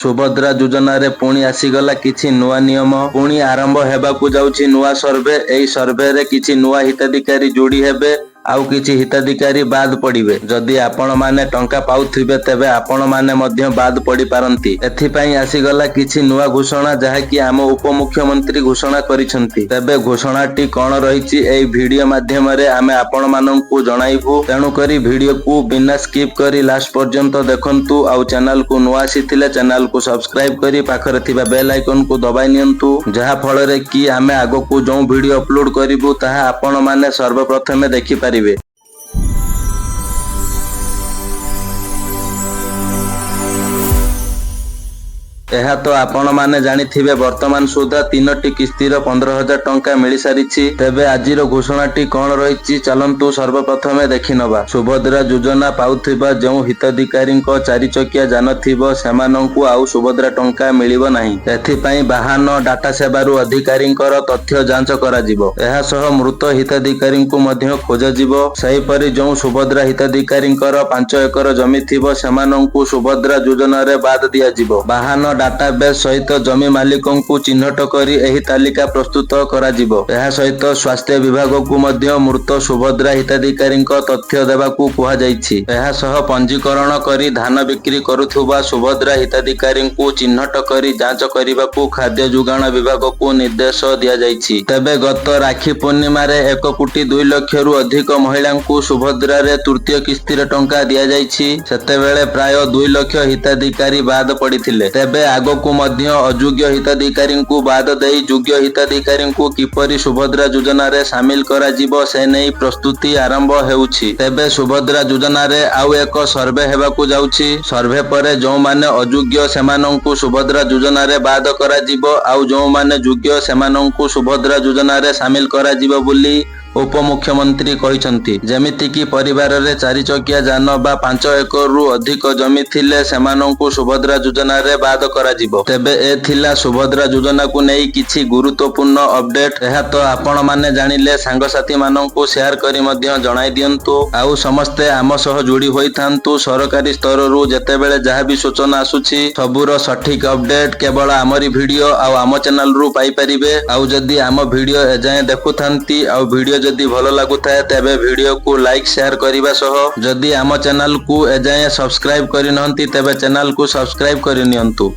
सुभद्रा योजना रे पुणी आसीगला किछि नुआ नियम पुणी आरंभ हेबाकु जाउछि नुआ सर्वे। एई सर्वे रे किछि नुआ हिताधिकारी जोड़ी हेबे आउ किछि हिताधिकारी बाद पड़िबे। जदि आपण माने टंका पाउथिबे तेबे आपण माने मध्य बाद पड़ी पारंती। एथिपई आसीगला किछि नुआ घोषणा जहाकि आम उपमुख्यमंत्री घोषणा करिसंती। तेबे घोषणाटी कोन रहिछि एई वीडियो माध्यम रे आमे आपण माननकु जणाइबु। तेणु करी वीडियो को बिना स्किप करी लास्ट पर्यंत देखंतु। आउ चैनल को नुआ आसीथिले चैनल को सब्सक्राइब करी पाखरे थिबा बेल आइकन को दबाइ नियंतु। जहा फल रे कि आमे आगो को जो वीडियो अपलोड करिवु ताहा आपण माने सर्वप्रथमे देखि पारिबे। एहा तो आपण माने जानिथिबे वर्तमान सुधा 3टी किस्तीर 15,000 टंका मिली सारिछि। तेबे आजिर घोषणाटी कोन रहिछि चलंतु सर्वप्रथमे देखिनबा। सुभद्रा योजना पाउथिबा जो हिताधिकारींको 4 चकिया जान थिबो सेमानंकु आउ सुभद्रा टंका मिलिबो नाही। एथिपई वाहन डाटा सेवारु अधिकारींकर तथ्य जांच करा जिवो। एहा सह मृत हिताधिकारींकु मध्य खोजा जिवो। सही परि जो सुभद्रा हिताधिकारींकर 5 एकर जमी थिबो सेमानंकु सुभद्रा योजना रे बाद दिया जिवो। वाहन डाटाबेस सहित जमी मालिकों को चिन्हट करी एही तालिका प्रस्तुत करा जिवो। एहा सहित स्वास्थ्य विभाग को मध्य मृत सुभद्रा हिताधिकारी तथ्य देवाकू कुहा जायछि। एहा सह पंजीकरण करी धान बिक्री करुथुबा सुभद्रा हिताधिकारी को चिन्हट करी जांच करिबाकू खाद्य जुगाण विभाग को निर्देश दिया जायछि। तेबे गत राखी पूर्णिमा रे 1 कोटी 2 लाख रु अधिक महिला को सुभद्रा रे तृतीय किस्तीर टंका दिया जायछि। सेतेबेले प्राय 2 लाख हिताधिकारी बाद पड़िथिले। तेबे आगकू मध्य अयोग्य हिताधिकारी को बाद देई योग्य हिताधिकारी को किपरि सुभद्रा योजना रे शामिल करा जिवो से नै प्रस्तुति आरंभ हेउछि। तेबे सुभद्रा योजना रे आउ एक सर्वे हेबाकू जाउछि। सर्वे परे जो माने अयोग्य सेमानंकु सुभद्रा योजना रे बाद करा जिवो आउ जो माने योग्य सेमानंकु सुभद्रा योजना रे शामिल करा जिवो बोली उपमुख्यमंत्री कहिसंती। जेमिति कि परिवार रे 4 चकिया जान बा 5 एकर रु अधिक जमी थिले सेमानंकु सुभद्रा योजना रे बाद करा जिवो। तेबे ए थिला सुभद्रा योजना को नै किछि गुरुत्वपूर्ण अपडेट। एहा तो आपण माने जानिले सांग साथी मानंकु शेयर करी मध्य जणाई दियंतु। आउ समस्ते आम सह जोड़ी होई थांतु। सरकारी स्तर रु जेतेबेले जहा भी सूचना आसुछि सबुर सठिक अपडेट केवल आमरी वीडियो आउ आम चैनल रु पाई परिबे। आउ जदी आम वीडियो एजाय देखु थांती आउ वीडियो जदि भलो लागुथाय तेबे वीडियो को लाइक शेयर करिबा सह जदि आम चैनल को एजाय सब्सक्राइब करि नहंती तेबे चैनल को सब्सक्राइब करि नियंतु।